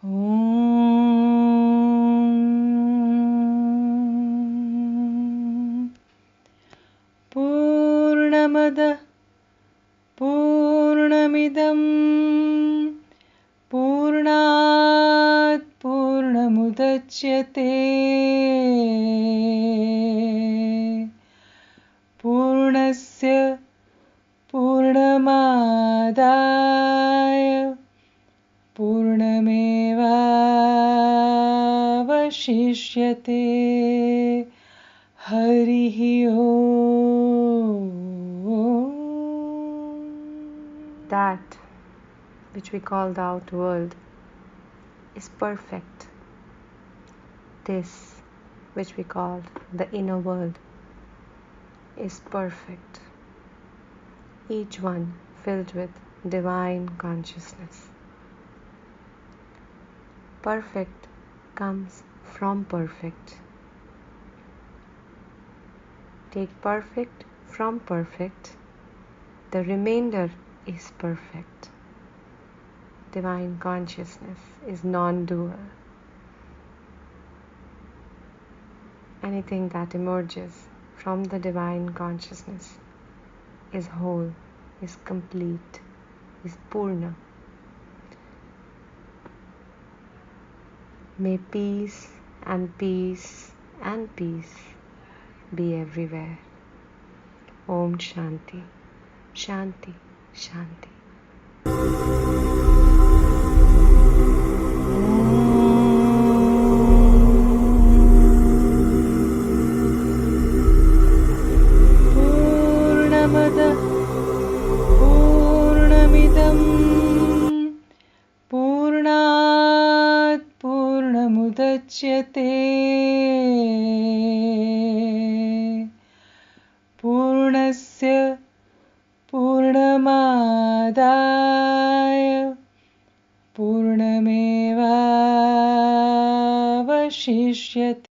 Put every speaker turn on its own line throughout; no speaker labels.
Om Purnamadah Purnamidam Purnat Purnamudachyate Purnasya Purnamadaya Purnamevavashishyate Harihi Om.
That which we call the outer world is perfect. This which we call the inner world is perfect. Each one filled with divine consciousness. Perfect comes from perfect. Take perfect from perfect. The remainder is perfect. Divine consciousness is non-dual. Anything that emerges from the divine consciousness is whole, is complete, is Purna. May peace and peace and peace be everywhere. Om Shanti, Shanti, Shanti.
Purnamadah Purnamidam Purnat Purnamudachyate Purnasya Purnamadaya Purnamevavashishyate.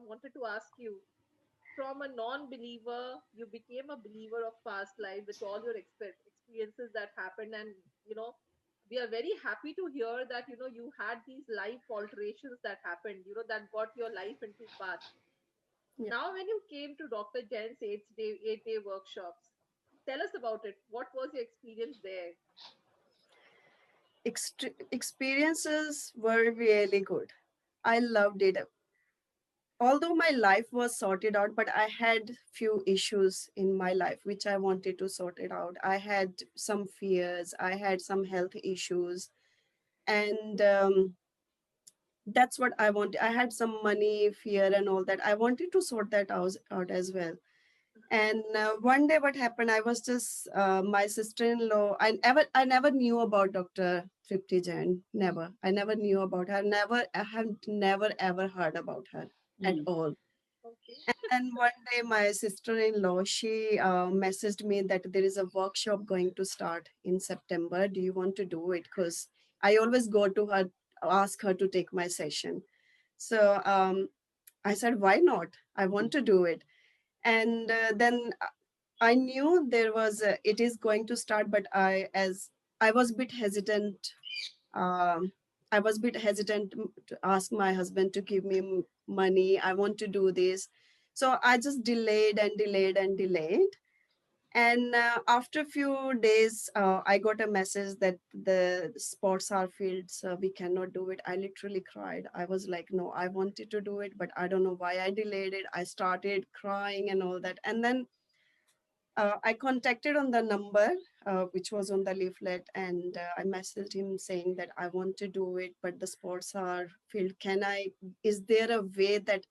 Wanted to ask you, from a non-believer, you became a believer of past life with all your experiences that happened, and you know, we are very happy to hear that you had these life alterations that happened, that got your life into path.
Yeah.
Now, when you came to Dr. Jain's 8-day workshops, tell us about it. What was your experience there?
Experiences were really good. I loved it. Although my life was sorted out, but I had few issues in my life which I wanted to sort it out. I had some fears, I had some health issues, and that's what I wanted. I had some money fear and all that. I wanted to sort that out as well. And one day what happened, I was just my sister-in-law. I never knew about Dr. Trupti Jain. Never. I never knew about her. I have never ever heard about her at all.
Okay.
And one day, my sister-in-law, she messaged me that there is a workshop going to start in September. Do you want to do it? Because I always go to her, ask her to take my session. So I said, why not? I want to do it. And then I knew it is going to start, but as I was a bit hesitant. Um, I was a bit hesitant to ask my husband to give me money. I want to do this. So I just delayed and delayed and delayed. And after a few days, I got a message that the sports are filled, so we cannot do it. I literally cried. I was like, no, I wanted to do it, but I don't know why I delayed it. I started crying and all that. And then I contacted on the number which was on the leaflet, and I messaged him saying that I want to do it, but the spots are filled. Is there a way that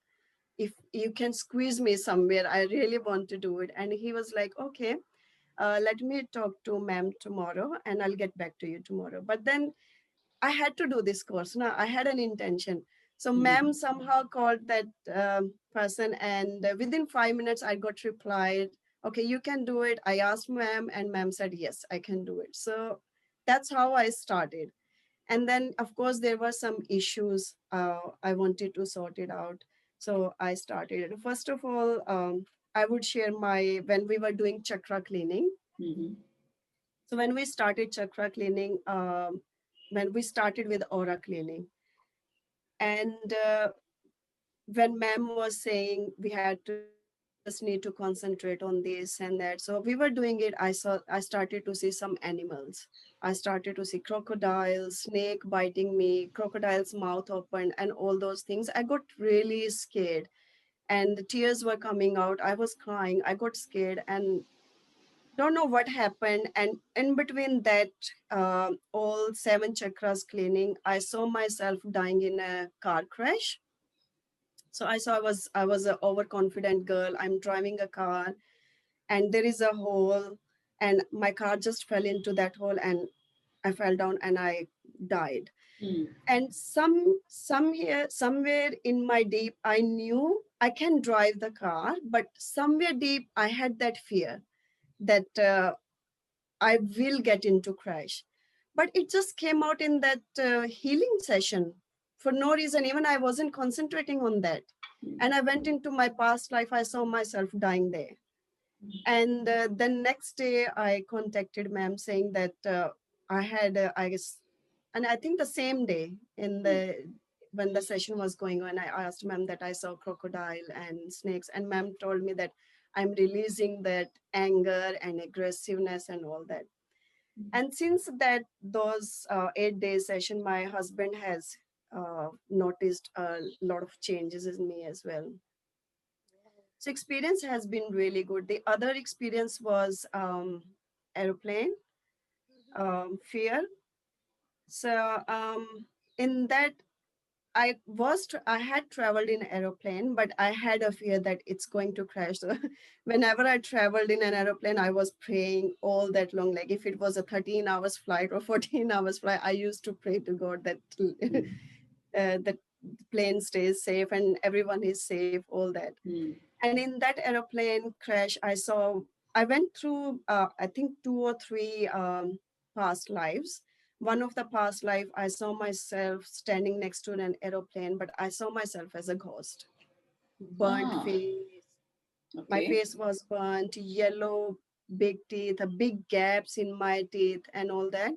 if you can squeeze me somewhere, I really want to do it? And he was like, okay, let me talk to ma'am tomorrow and I'll get back to you tomorrow. But then I had to do this course. Now I had an intention. So ma'am
Mhm.
somehow called that person, and within 5 minutes I got replied, okay, you can do it. I asked ma'am, and ma'am said, yes, I can do it. So that's how I started. And then, of course, there were some issues. I wanted to sort it out. So I started. First of all, I would share my, when we were doing chakra cleaning.
Mhm.
So when we started chakra cleaning, when we started with aura cleaning, and when ma'am was saying we had to, you just need to concentrate on this and that, so we were doing it. I started to see some animals. I started to see crocodiles, snake biting me, crocodile's mouth open, and all those things. I got really scared, and the tears were coming out. I was crying, I got scared, and don't know what happened. And in between that, all seven chakras cleaning, I saw myself dying in a car crash. So I was an overconfident girl. I'm driving a car, and there is a hole, and my car just fell into that hole, and I fell down and I died.
Mm.
And somewhere in my deep, I knew I can drive the car, but somewhere deep I had that fear that I will get into crash. But it just came out in that healing session for no reason. Even I wasn't concentrating on that. And I went into my past life. I saw myself dying there. And the next day, I contacted ma'am saying that I had, I guess, and I think the same day in the when the session was going on, I asked ma'am that I saw crocodile and snakes, and ma'am told me that I'm releasing that anger and aggressiveness and all that. And since that those 8 day session, my husband has noticed a lot of changes in me as well. So experience has been really good. The other experience was aeroplane fear. So in that, I had traveled in aeroplane, but I had a fear that it's going to crash. So whenever I traveled in an aeroplane, I was praying all that long. Like if it was a 13 hours flight or 14 hours flight, I used to pray to God that that plane stays safe and everyone is safe, all that.
Mm.
And in that aeroplane crash, I went through, I think 2 or 3 past lives. One of the past life, I saw myself standing next to an aeroplane, but I saw myself as a ghost. Burnt
Ah,
face. My
okay.
face was burnt, yellow, big teeth, big gaps in my teeth, and all that.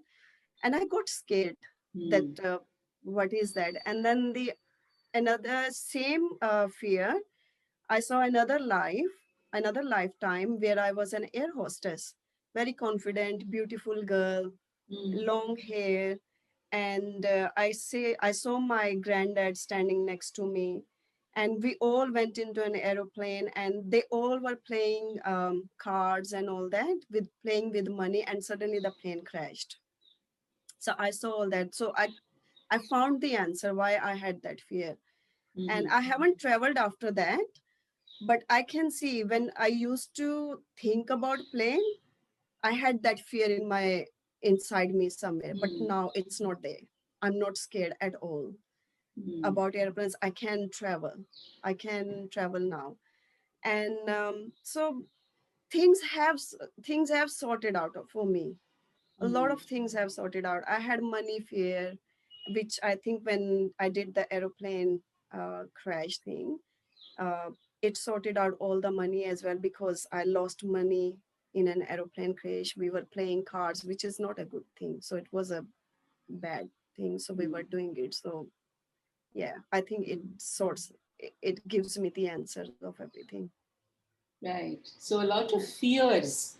And I got scared that
Mm.
what is that? And then the another same fear, I saw another lifetime where I was an air hostess, very confident, beautiful girl,
Mm.
long hair. And I saw my granddad standing next to me. And we all went into an aeroplane, and they all were playing cards and all that, with playing with money. And suddenly the plane crashed. So I saw all that. So I found the answer why I had that fear. And
Mhm.
I haven't traveled after that, but I can see when I used to think about plane, I had that fear in my inside me somewhere, but
Mm.
now it's not there. I'm not scared at all
Mm.
about airplanes. I can travel now. And so things have sorted out for me. A lot
Mm.
of things have sorted out. I had money fear, which I think when I did the aeroplane crash thing, uh, it sorted out all the money as well, because I lost money in an aeroplane crash. We were playing cards, which is not a good thing. So it was a bad thing. So we
Mm.
were doing it. So yeah, I think it gives me the answers of everything.
Right. So a lot of
Yeah.
fears,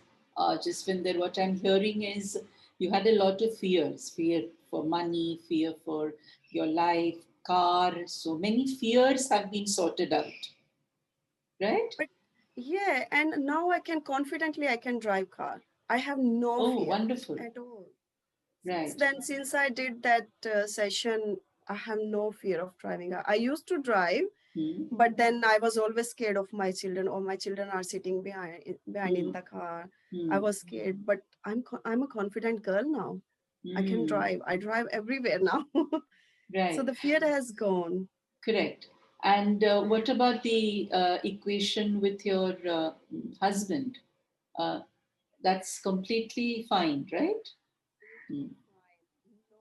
Jaswinder. What I'm hearing is you had a lot of fears: fear for money, fear for your life, car. So many fears have been sorted out, right?
But yeah, and now I can drive car. I have no
Oh,
fear
wonderful.
at all. Since
Right.
then, since I did that session, I have no fear of driving. I used to drive,
Mm.
but then I was always scared of my children, or my children are sitting behind in
Mm.
the car. I
Mm.
was scared, but I'm a confident girl now. I can
Mm.
drive. I drive everywhere now. So
Right.
the fear has gone.
Correct. And what about the equation with your husband? Uh, that's completely fine, right? Mm.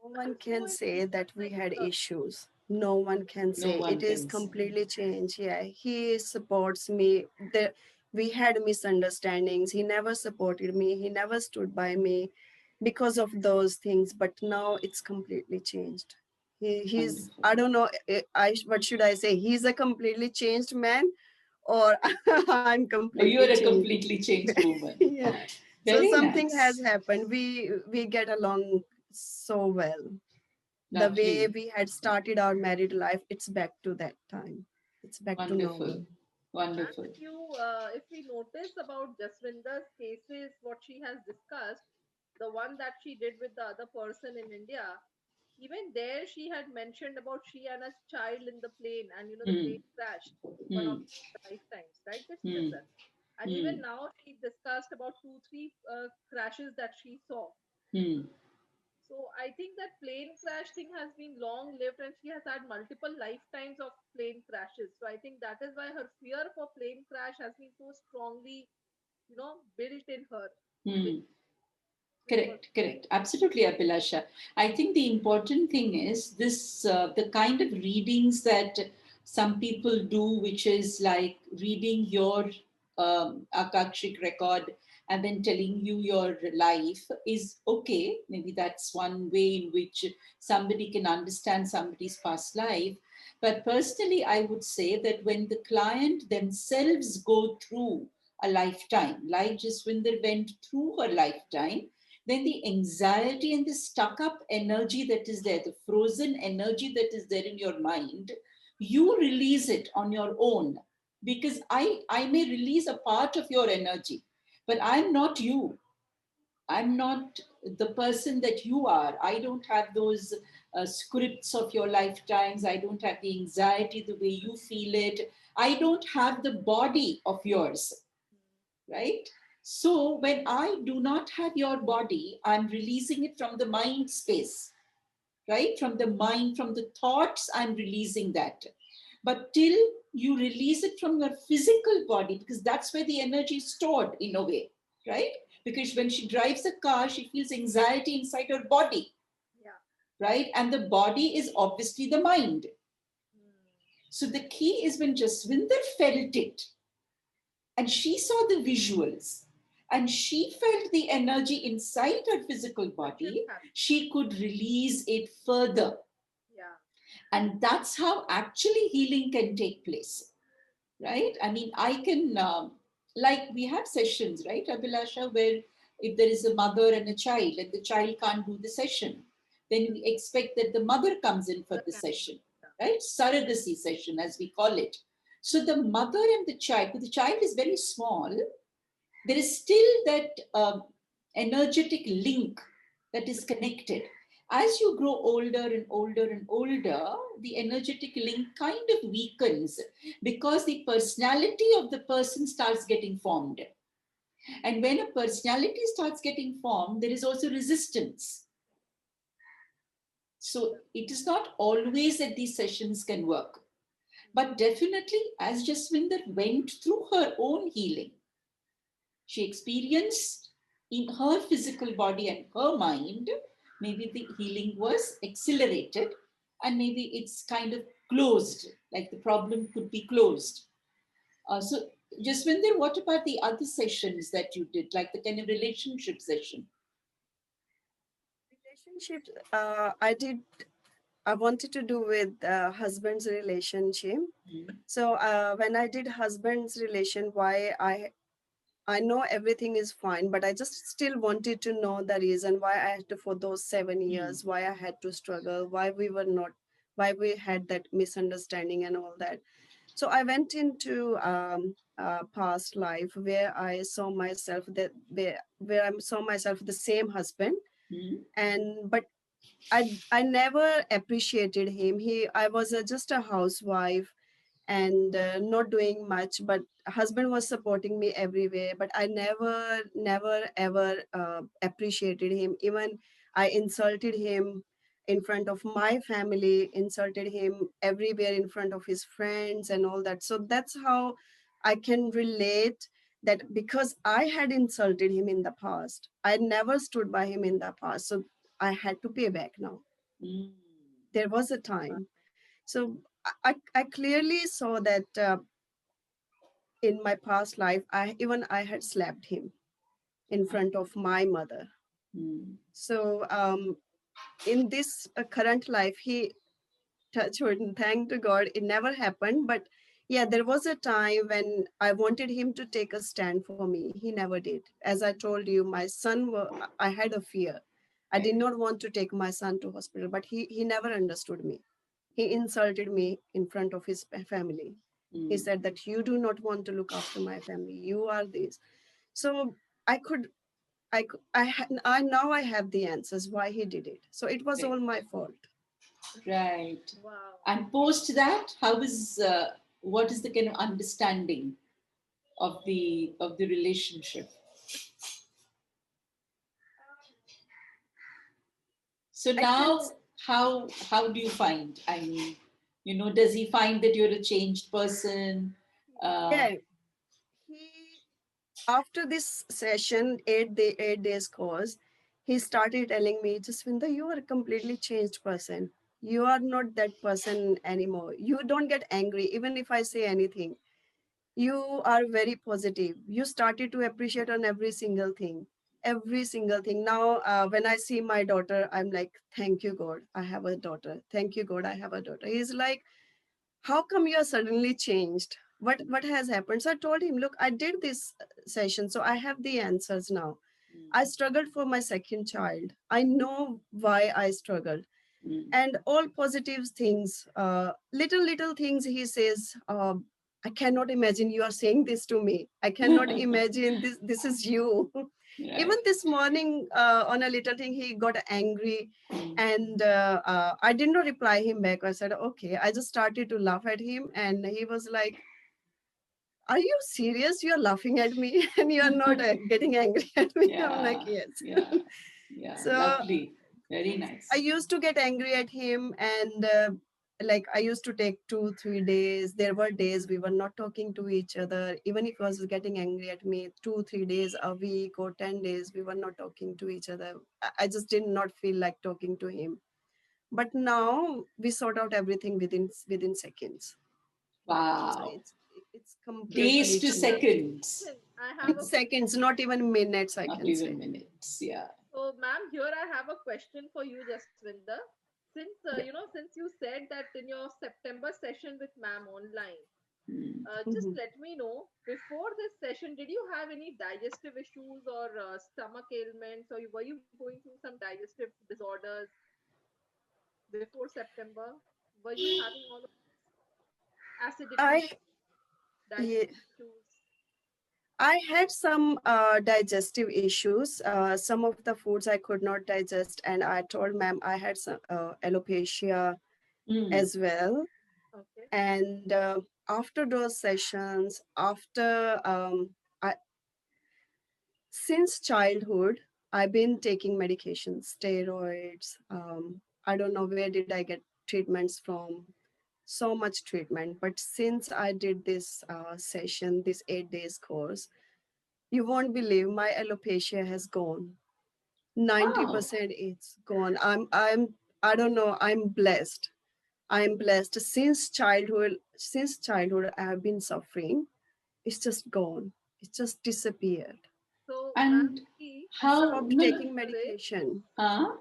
No one
Also,
can
it's
say that we
like
had issues. No one can
No
say
one
it is
can say.
completely changed. Yeah, he supports me. We had misunderstandings. He never supported me. He never stood by me because of those things. But now it's completely changed. He's
Wonderful.
I don't know. What should I say? He's a completely changed man, or I'm
Oh, you
completely
are a
changed.
completely changed woman.
Yeah. So
Very
something has
nice.
happened. We get along so well. The way
Lovely.
we had started our married life, it's back to that time. It's back to
Wonderful.
normal.
and
Wonderful.
if we notice about Jaswinder's cases, what she has discussed, the one that she did with the other person in India, even there she had mentioned about she and a child in the plane, and the
Hmm.
plane crashed one of
Hmm.
the lifetimes, right,
Hmm.
Jaswinder? And
Hmm.
even now she discussed about two, three crashes that she saw.
Hmm.
So I think that plane crash thing has been long lived, and she has had multiple lifetimes of plane crashes. So I think that is why her fear for plane crash has been so strongly, built in her, which
Hmm.
which was
Correct, correct. Absolutely, Abhilasha. I think the important thing is this the kind of readings that some people do, which is like reading your Akashic record and then telling you your life, is okay. Maybe that's one way in which somebody can understand somebody's past life. But personally, I would say that when the client themselves go through a lifetime, like Jaswinder went through her lifetime, then the anxiety and the stuck up energy that is there, the frozen energy that is there in your mind, you release it on your own. Because I may release a part of your energy, but I'm not you. I'm not the person that you are. I don't have those scripts of your lifetimes. I don't have the anxiety the way you feel it. I don't have the body of yours, right? So when I do not have your body, I'm releasing it from the mind space, right? From the mind, from the thoughts, I'm releasing that. But till you release it from your physical body, because that's where the energy is stored in a way, right? Because when she drives a car, she feels anxiety inside her body,
yeah.
right? And the body is obviously the mind.
Hmm.
So the key is when Jaswinder felt it, and she saw the visuals and she felt the energy inside her physical
Which is
body,
happy.
she could release it further.
Yeah.
And that's how actually healing can take place, right? I mean, I can, like, we have sessions, right, Abhilasha, where if there is a mother and a child and the child can't do the session, then we expect that the mother comes in for
Mother
the
can do
session,
it. Yeah.
right? Surrogacy session, as we call it. So the mother and the child, because the child is very small, there is still that energetic link that is connected. As you grow older and older and older, the energetic link kind of weakens because the personality of the person starts getting formed. And when a personality starts getting formed, there is also resistance. So it is not always that these sessions can work. But definitely, as Jaswinder went through her own healing, she experienced in her physical body and her mind, maybe the healing was accelerated and maybe it's kind of closed, like the problem could be closed. So, Jaswinder, what about the other sessions that you did, like the kind of relationship session?
Relationships, I wanted to do with husband's relationship.
Mm.
So when I did husband's relation, why I know everything is fine, but I just still wanted to know the reason why I had to, for those 7 years, why I had to struggle, why we were not, why we had that misunderstanding and all that. So I went into past life where I saw myself that where I saw myself the same husband,
Mm.
and but I never appreciated him. I was just a housewife and not doing much, but husband was supporting me everywhere, but I never ever appreciated him. Even I insulted him in front of my family, insulted him everywhere in front of his friends and all that. So that's how I can relate, that because I had insulted him in the past, I never stood by him in the past. So I had to pay back now.
Mm.
There was a time. So I clearly saw that in my past life, I had slapped him in front of my mother.
Mm.
So in this current life, he touch wood and thank to God, it never happened. But yeah, there was a time when I wanted him to take a stand for me. He never did. As I told you, my son, I had a fear. I did
Right.
not want to take my son to hospital, but he never understood me. He insulted me in front of his family. He
Mm.
said that you do not want to look after my family. You are this. So I could, I now I have the answers why he did it. So it was
Right.
all my fault.
Right.
Wow.
And post that, how is what is the kind of understanding of the relationship? So
I can,
now, how do you find? I mean, does he find that you're a changed person?
yeah, he, after this session, 8 days course, he started telling me, Jaswinder, you are a completely changed person. You are not that person anymore. You don't get angry even if I say anything. You are very positive. You started to appreciate on every single thing. Every single thing. Now, when I see my daughter, I'm like, thank you, God, I have a daughter. Thank you, God, I have a daughter. He's like, how come you are suddenly changed? What has happened? So I told him, look, I did this session, so I have the answers now. I
Mm,
struggled for my second child. I know why I struggled.
mm,
And all positive things, little things he says, I cannot imagine you are saying this to me. I cannot
mm.
imagine this is you. Even
Right.
this morning, on a little thing, he got angry,
Mm.
and I did not reply him back. I said, okay. I just started to laugh at him, and he was like, are you serious? You are laughing at me and you are not getting angry at me. I'm like,
Yeah,
yes.
yeah, yeah.
So
Lovely. Very
I
nice.
used to get angry at him, and like I used to take 2 3 days. There were days we were not talking to each other. Even if he was getting angry at me, 2 3 days a week or 10 days, we were not talking to each other. I just did not feel like talking to him. But now we sort out everything within seconds. So
Wow.
it's
Days
completely
to
But
changed.
seconds,
listen, I have
With
a
seconds, not even minutes, I
not
can
even
say.
minutes. Yeah.
so, ma'am. Here I have a question for you, Jaswinder. Since
Yeah.
since you said that in your September session with ma'am online,
Mm.
just
Mhm.
let me know before this session, did you have any digestive issues or stomach ailments, or were you going through some digestive disorders before September? Were you having all of acidity,
I yeah,
digestive issues?
I had some digestive issues. Some of the foods I could not digest, and I told ma'am I had some alopecia
Mm.
as well.
Okay.
And after those sessions, I, since childhood, I've been taking medications, steroids. I don't know where did I get treatments from. So much treatment, but since I did this session, this 8 days course, you won't believe my alopecia has gone.
Wow.
90% it's gone. I don't know, I'm blessed. I'm blessed. Since childhood I have been suffering. It's just gone. It just disappeared.
So, ma'am,
And
see,
I
how?
stopped
the
No.
taking
right way,
medication.
Huh?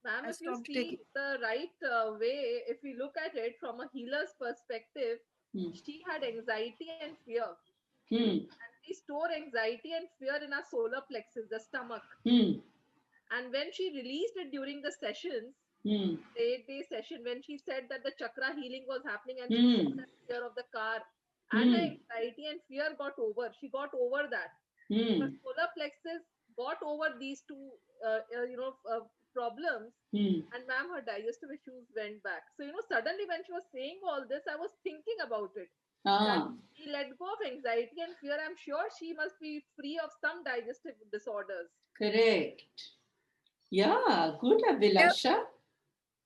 ma'am,
I
if you
stopped taking.
see the right way, if we look at it from a healer's perspective,
Hmm.
she had anxiety and fear.
Hmm.
We store anxiety and fear in our solar plexus, the stomach.
Hmm.
And when she released it during the sessions,
Hmm.
the 8 day session, when she said that the chakra healing was happening and she saw
Hmm.
that fear of the car and her
Hmm.
anxiety and fear got over, she got over that. Her
Hmm.
solar plexus got over these two, problems,
Hmm.
and ma'am, her digestive issues went back. So, suddenly when she was saying all this, I was thinking about it that
Ah.
she let go of anxiety and fear. I'm sure she must be free of some digestive disorders.
Correct. Yeah. Good,
Yeah,
Abhilasha.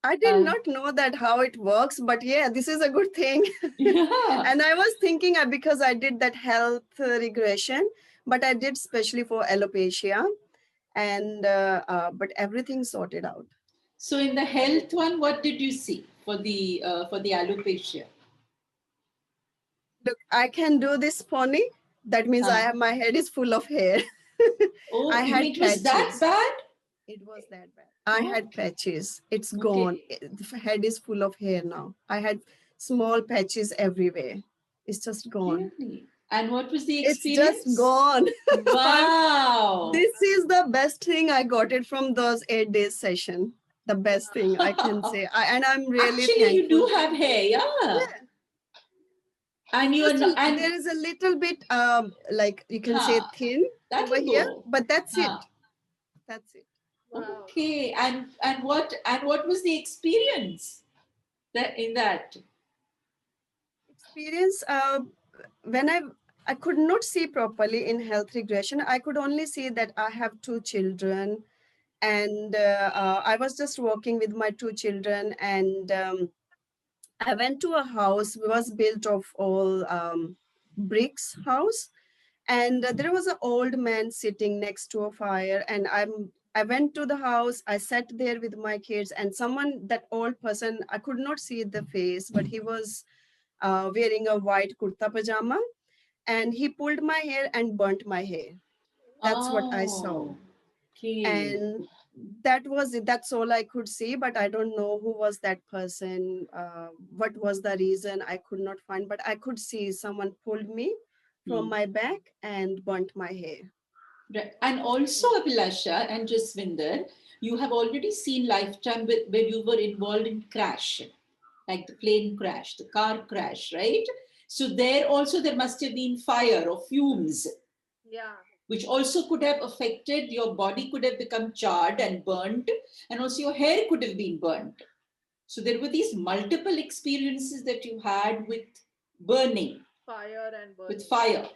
I did
Uh,
not know that how it works, but yeah, this is a good thing.
yeah.
And I was thinking because I did that health regression, but I did specially for alopecia, and but everything sorted out.
So in the health
Everything.
one, what did you see for the alopecia?
Look, I can do this pony. That means I
Huh.
have my head is full of hair.
Oh,
I
you
had
mean it was that
patches.
bad?
It was that bad. I
Oh,
had patches. It's gone.
okay.
The head is full of hair now. I had small patches everywhere. It's just gone.
Really? And what was the
It's just
experience?
gone. I'm,
Wow.
this is the best thing I got it from those 8 days session. The best thing I can say. And I'm really
Actually, you do
thankful.
have hair, yeah.
Yeah.
And you are
Just
not,
there
and
is a little bit like you can say
huh,
thin over
that'll
here,
go.
but that's
Huh.
it. That's it.
Wow.
Okay. And what was the experience that in that?
Experience when I could not see properly in health regression. I could only see that I have two children, and I was just working with my two children, and I went to a house was built of all bricks house, and there was an old man sitting next to a fire, and I went to the house. I sat there with my kids, and someone, that old person, I could not see the face, but he was wearing a white kurta pajama, and he pulled my hair and burnt my hair. That's what I saw.
Oh, okay.
And that was it. That's all I could see, but I don't know who was that person, what was the reason. I could not find, but I could see someone pulled me from
Hmm.
my back and burnt my hair.
Right. And also, Abhilasha and Jaswinder, you have already seen Lifetime where you were involved in crash, like the plane crash, the car crash, right? So there also there must have been fire or fumes,
Yeah.
which also could have affected your body, could have become charred and burnt, and also your hair could have been burnt. So there were these multiple experiences that you had with burning,
Fire and
with
burning.
fire.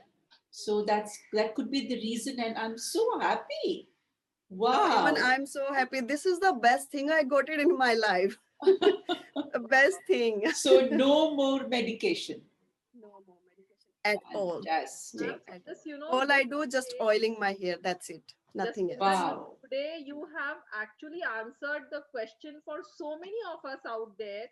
So that could be the reason, and I'm so happy.
No, even
Wow.
I'm so happy. This is the best thing I got it in my life. The best thing
So no more medication.
no more medication at all. No,
Fantastic.
Ma'am,
at all.
just
All I
just
do just
today,
oiling my hair. That's it. Nothing
Jaswinder,
else.
Wow.
today you have actually answered the question for so many of us out there,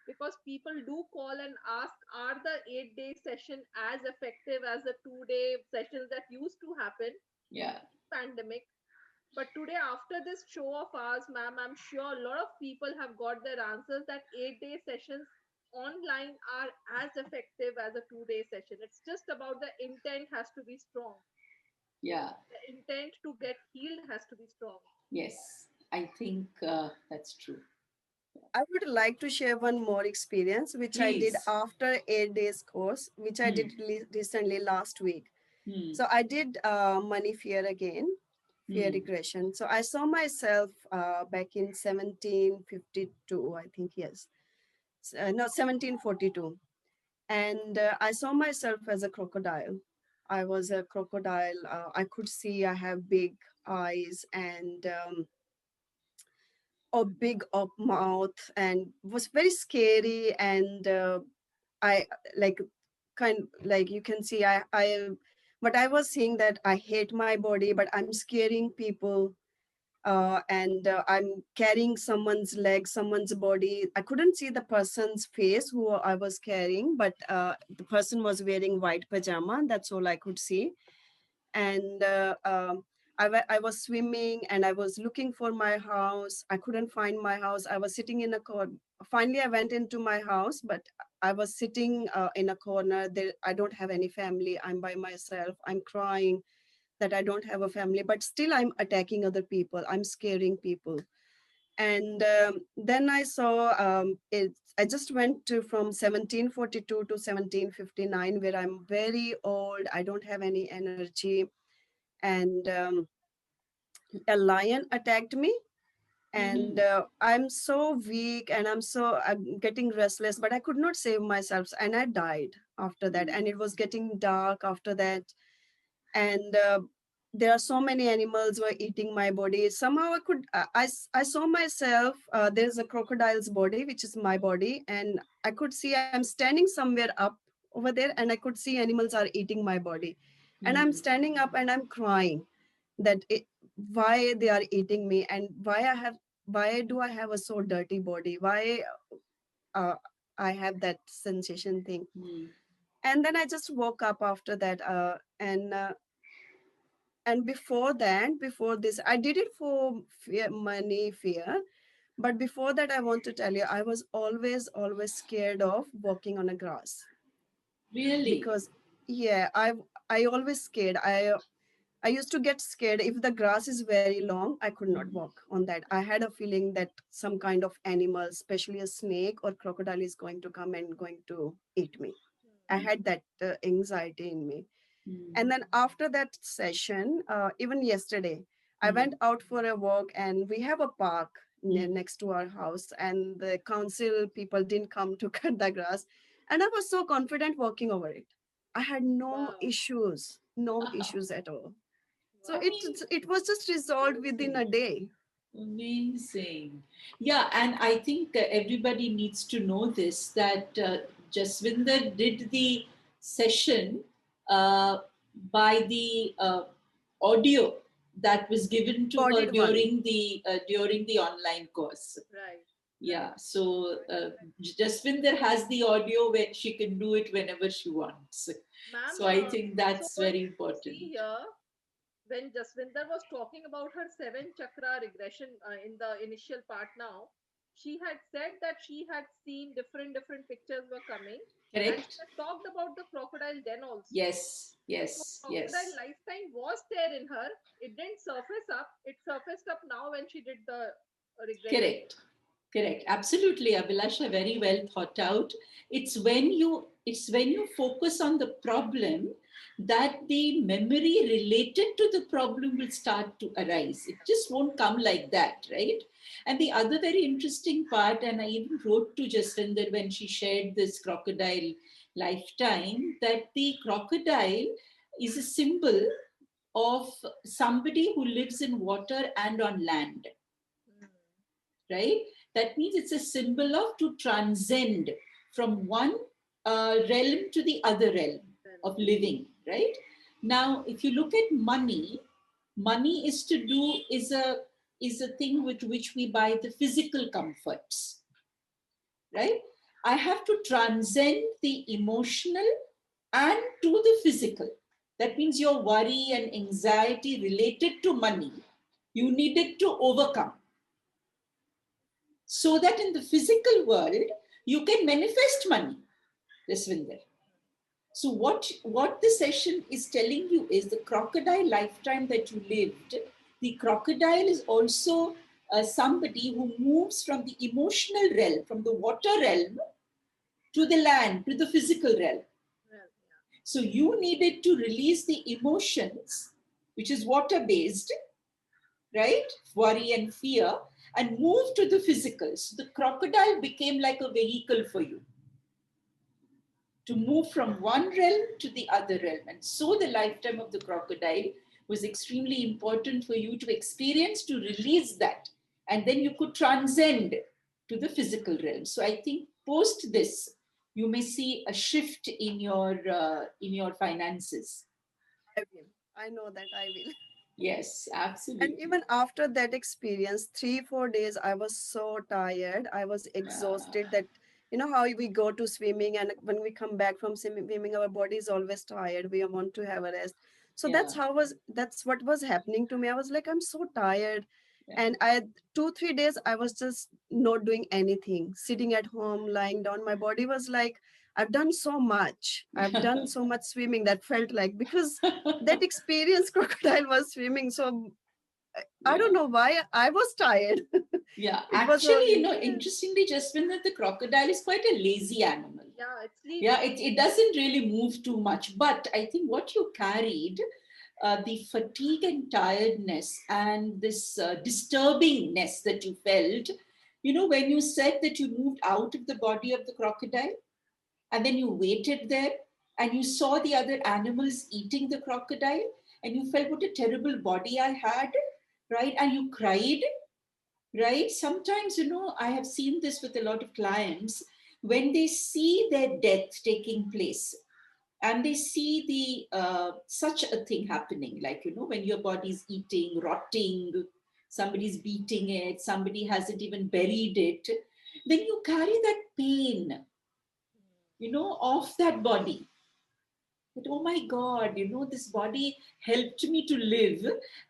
because people do call and ask, are the 8 day session as effective as the 2 day sessions that used to happen
Yeah.
pandemic? But today, after this show of ours, ma'am, I'm sure a lot of people have got their answers that 8 day sessions online are as effective as a 2 day session. It's just about the intent has to be strong.
Yeah.
The intent to get healed has to be strong.
Yes. I think that's true.
I would like to share one more experience which I did
Please.
after 8 days course, which I
Hmm.
did recently last week.
Hmm.
So I did money fear again, fear
Hmm.
regression. So I saw myself back in 1752, I think, yes. No, 1742. And I saw myself as a crocodile. I was a crocodile. I could see I have big eyes and a big up mouth, and was very scary. And I like kind like you can see I but I was seeing that I hate my body, but I'm scaring people. And I'm carrying someone's leg, someone's body. I couldn't see the person's face who I was carrying, but the person was wearing white pajama. That's all I could see. And I was swimming, and I was looking for my house. I couldn't find my house. I was sitting in a corner. Finally, I went into my house, but I was sitting in a corner. There, I don't have any family. I'm by myself. I'm crying that I don't have a family, but still I'm attacking other people. I'm scaring people. And then I saw it. I just went to from 1742 to 1759, where I'm very old. I don't have any energy, and a lion attacked me. And
Hmm.
I'm so weak, and I'm getting restless, but I could not save myself, and I died after that.
Hmm.
And it was getting dark after that. And there are so many animals were eating my body. Somehow I could, I saw myself, there's a crocodile's body, which is my body. And I could see I'm standing somewhere up over there and I could see animals are eating my body. And I'm
Mm.
standing up and I'm crying that why they are eating me and why do I have a so dirty body? Why uh, I have that sensation thing.
Mm.
And then I just woke up after that. And before that, before this, I did it for fear, money, fear. But before that, I want to tell you, I was always scared of walking on a grass
Really?
because, yeah, I always scared. I used to get scared if the grass is very long. I could not
Mm.
walk on that. I had a feeling that some kind of animal, especially a snake or crocodile, is going to come and going to eat me. I
Mm.
had that anxiety in me.
Mm.
And then after that session, even yesterday, I
Mm.
went out for a walk and we have a park
Mm.
next to our house and the council people didn't come to cut the grass. And I was so confident walking over it. I had no
Wow.
issues, no issues at all. So
Wow.
it was just resolved within
Amazing.
a day.
Amazing. Yeah, and I think everybody needs to know this that Jaswinder did the session uh, by the audio that was given to her
Recorded one.
during the online course.
Right.
Yeah,
Right.
so
Right.
Jaswinder has the audio when she can do it whenever she wants.
Ma'am,
So I think
so
that's
what
very
we see
important.
here, when Jaswinder was talking about her seven chakra regression in the initial part now, she had said that she had seen different pictures were coming, and she
Correct?
had talked about the crocodile den also.
Yes,
So
yes,
crocodile
yes.
lifetime was there in her. It didn't surface up. It surfaced up now when she did the regression.
Correct. Correct. Absolutely, Abhilasha, very well thought out. It's when you focus on the problem that the memory related to the problem will start to arise. It just won't come like that, right? And the other very interesting part, and I even wrote to Jaswinder when she shared this crocodile lifetime, that the crocodile is a symbol of somebody who lives in water and on land,
Hmm.
right? That means it's a symbol of to transcend from one realm to the other realm
Then,
of living, right? Now, if you look at money, money is a thing with which we buy the physical comforts, right? I have to transcend the emotional and to the physical. That means your worry and anxiety related to money, you needed to overcome so that in the physical world you can manifest money, Jaswinder. So what the session is telling you is the crocodile lifetime that you lived. The crocodile is also somebody who moves from the emotional realm, from the water realm to the land, to the physical realm.
well,
So you needed to release the emotions, which is water based, right? Worry and fear, and move to the physical. So the crocodile became like a vehicle for you to move from one realm to the other realm. And so the lifetime of the crocodile was extremely important for you to experience, to release that. And then you could transcend to the physical realm. So I think post this, you may see a shift in your finances.
I will. I know that I will.
Yes,
And
absolutely.
even after that experience, 3 4 days I was so tired, I was
Yeah,
exhausted that you know how we go to swimming and when we come back from swimming our body is always tired, we want to have a rest. So
yeah,
that's what was happening to me. I was like, I'm so tired.
yeah.
And I 2 3 days I was just not doing anything, sitting at home, lying down. My body was like, I've done so much, I've done so much swimming. That felt like, because that experience crocodile was swimming. So I
Yeah.
don't know why I was tired.
Yeah,
It was
actually,
only,
interestingly, Jaswin, the crocodile is quite a lazy animal.
yeah, it
Yeah,
sleeps.
it doesn't really move too much. But I think what you carried, the fatigue and tiredness and this disturbingness that you felt, when you said that you moved out of the body of the crocodile and then you waited there and you saw the other animals eating the crocodile and you felt what a terrible body I had, right? And you cried, right? Sometimes, I have seen this with a lot of clients when they see their death taking place and they see the such a thing happening, like, when your body's eating, rotting, somebody's beating it, somebody hasn't even buried it, then you carry that pain, of that body. That, oh my God, this body helped me to live.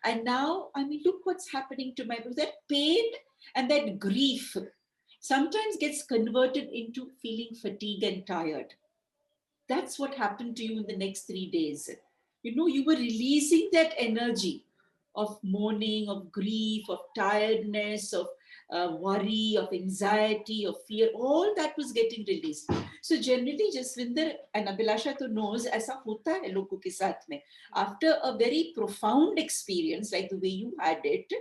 And now, I mean, look what's happening to my body. That pain and that grief sometimes gets converted into feeling fatigued and tired. That's what happened to you in the next 3 days. You were releasing that energy of mourning, of grief, of tiredness, of worry, of anxiety, of fear. All that was getting released. So generally, Jaswinder and Abhilasha to knows ऐसा होता है लोगों के साथ में. After a very profound experience, like the way you had it,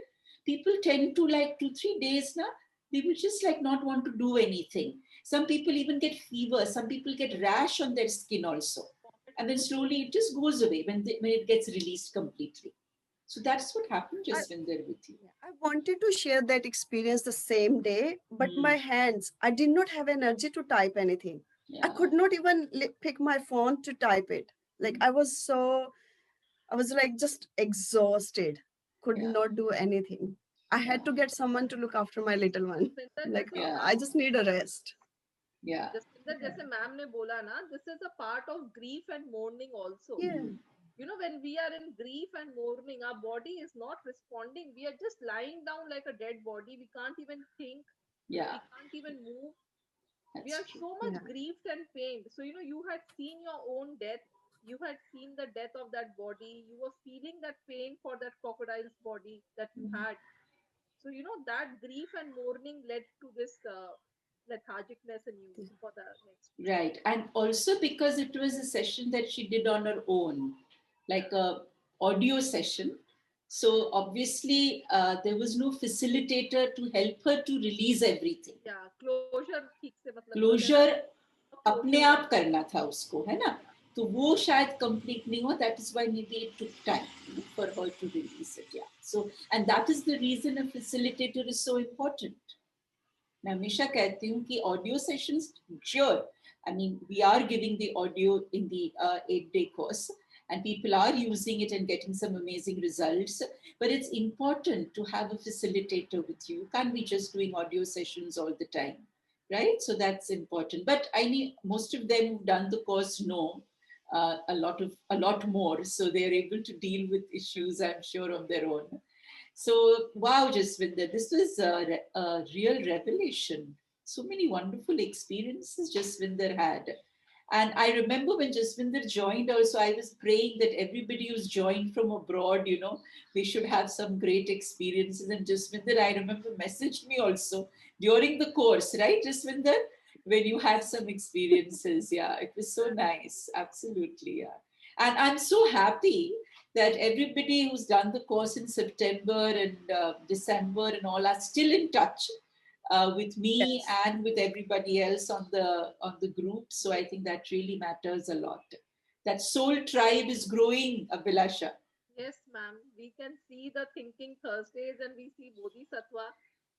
people tend to, like 2-3 days now, they will just like not want to do anything. Some people even get fever. Some people get rash on their skin also. And then slowly it just goes away when it gets released completely. So that's what happened, Jaswinder, with you.
I wanted to share that experience the same day, but my hands, I did not have energy to type anything. I could not even pick my phone to type it. Like I was like just exhausted, could not do anything. I had to get someone to look after my little one. Like I just need a rest.
Yeah.
जैसे ma'am ने बोला ना, this is a part of grief and mourning also.
Yeah.
When we are in grief and mourning, our body is not responding. We are just lying down like a dead body. We can't even think.
Yeah.
We can't even move.
That's
we are
true.
so much grieved and pained. So, you had seen your own death. You had seen the death of that body. You were feeling that pain for that crocodile's body that you had. So, that grief and mourning led to this lethargicness in you for the next.
Right. And also because it was a session that she did on her own, like a audio session. So obviously there was no facilitator to help her to release everything.
Yeah, closure ठीक से मतलब
Closure अपने आप करना था उसको, है ना? तो वो शायद complete नहीं हुआ. That is why maybe it took time for her to release it. Yeah. So, and that is the reason a facilitator is so important. मैं हमेशा कहती हूँ कि audio sessions, sure, I mean, we are giving the audio in the 8-day course and people are using it and getting some amazing results, but it's important to have a facilitator with you. You can't be just doing audio sessions all the time, right? So that's important. But I mean, most of them who've done the course know a lot more, so they're able to deal with issues, I'm sure, on their own. So, wow, Jaswinder, this was a real revelation. So many wonderful experiences Jaswinder had. And I remember when Jaswinder joined also, I was praying that everybody who's joined from abroad, they should have some great experiences. And Jaswinder, I remember, messaged me also during the course, right, Jaswinder? When you had some experiences. Yeah, it was so nice. Absolutely, yeah. And I'm so happy that everybody who's done the course in September and December and all are still in touch with me and with everybody else on the group. So I think that really matters a lot. That soul tribe is growing, Abhilasha.
Yes, ma'am. We can see the Thinking Thursdays and we see Bodhisattva.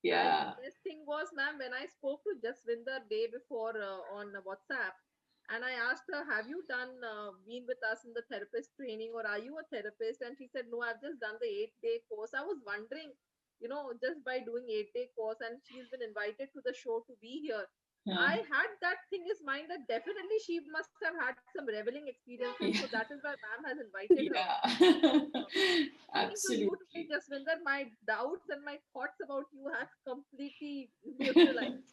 Yeah.
And the best thing was, ma'am, when I spoke to Jaswinder day before on WhatsApp, and I asked her, "Have you been with us in the therapist training, or are you a therapist?" And she said, "No, I've just done the 8-day course." I was wondering, just by doing 8-day course, and she's been invited to the show to be here. I had that thing in mind that definitely she must have had some reveling experiences. So that is why ma'am has invited her.
Yeah.
Absolutely. To you today, Jaswinder, my doubts and my thoughts about you have completely neutralized.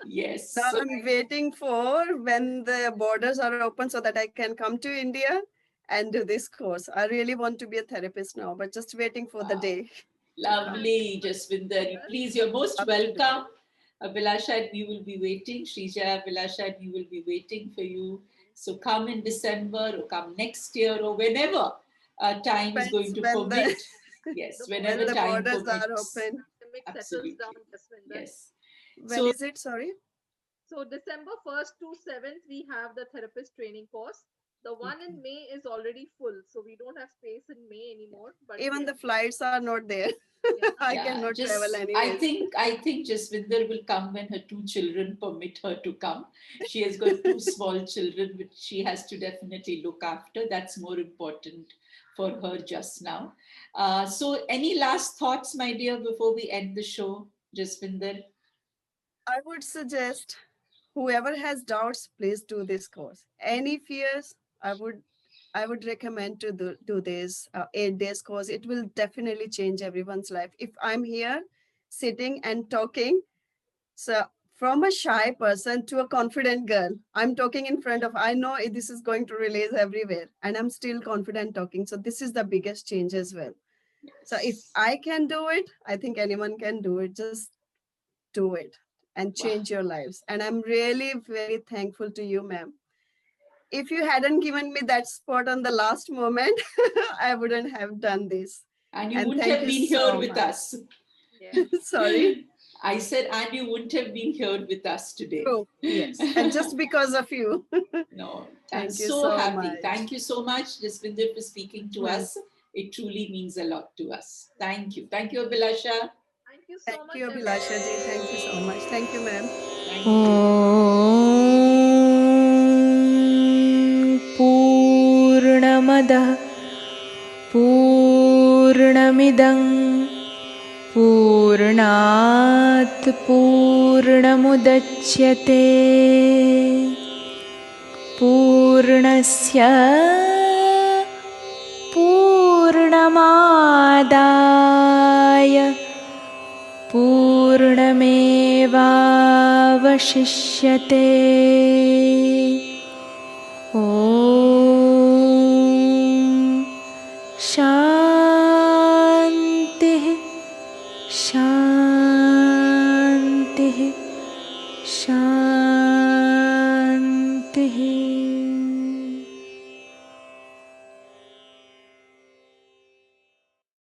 Yes.
Now I'm waiting for when the borders are open so that I can come to India and do this course. I really want to be a therapist now, but just waiting for the day.
Lovely, Jaswinder. Please, you're most welcome. Abhilasha and we will be waiting. Shrija, Abhilasha and we will be waiting for you. So come in December or come next year or whenever time is going to permit. Yes, whenever
when the
time
borders
permits.
are open.
Absolutely.
Settles down, Jaswinder.
Yes.
When is it? Sorry.
So December 1st to 7th, we have the therapist training course. The one in
Okay.
May is already full, so we don't have space in May anymore. But
Even
yes,
the flights are not there.
yeah,
I
Yeah,
cannot travel
just
anyways.
I think Jaswinder will come when her two children permit her to come. She has got two small children which she has to definitely look after. That's more important for her just now. So, any last thoughts, my dear, before we end the show, Jaswinder?
I would suggest whoever has doubts, please do this course. Any fears, I would recommend to do this 8 days course. It will definitely change everyone's life. If I'm here sitting and talking, so from a shy person to a confident girl, I'm talking in front of, I know this is going to release everywhere and I'm still confident talking. So this is the biggest change as well. So if
Yes.
I can do it, I think anyone can do it. Just do it and
Wow.
change your lives. And I'm really very thankful to you, ma'am. If you hadn't given me that spot on the last moment, I wouldn't have done this.
And you
And
wouldn't
thank
have
you
been here
so
with
much.
us.
yes,
Sorry.
I said, and you wouldn't have been here with us today.
True. Yes. And just because of you.
No, I'm
Thank you
so
so
happy.
much.
Thank you so much, Jaswinder, for speaking to
Hmm.
us. It truly means a lot to us. Thank you. Thank you, Abhilasha.
thank you so
Thank
much,
you,
everyone.
Abhilasha ji. Thank you so much. Thank you, ma'am.
Thank you.
ॐ पूर्णमदः पूर्णमिदं पूर्णात् पूर्णमुदच्यते पूर्णस्य पूर्णमादाय पूर्णमेवावशिष्यते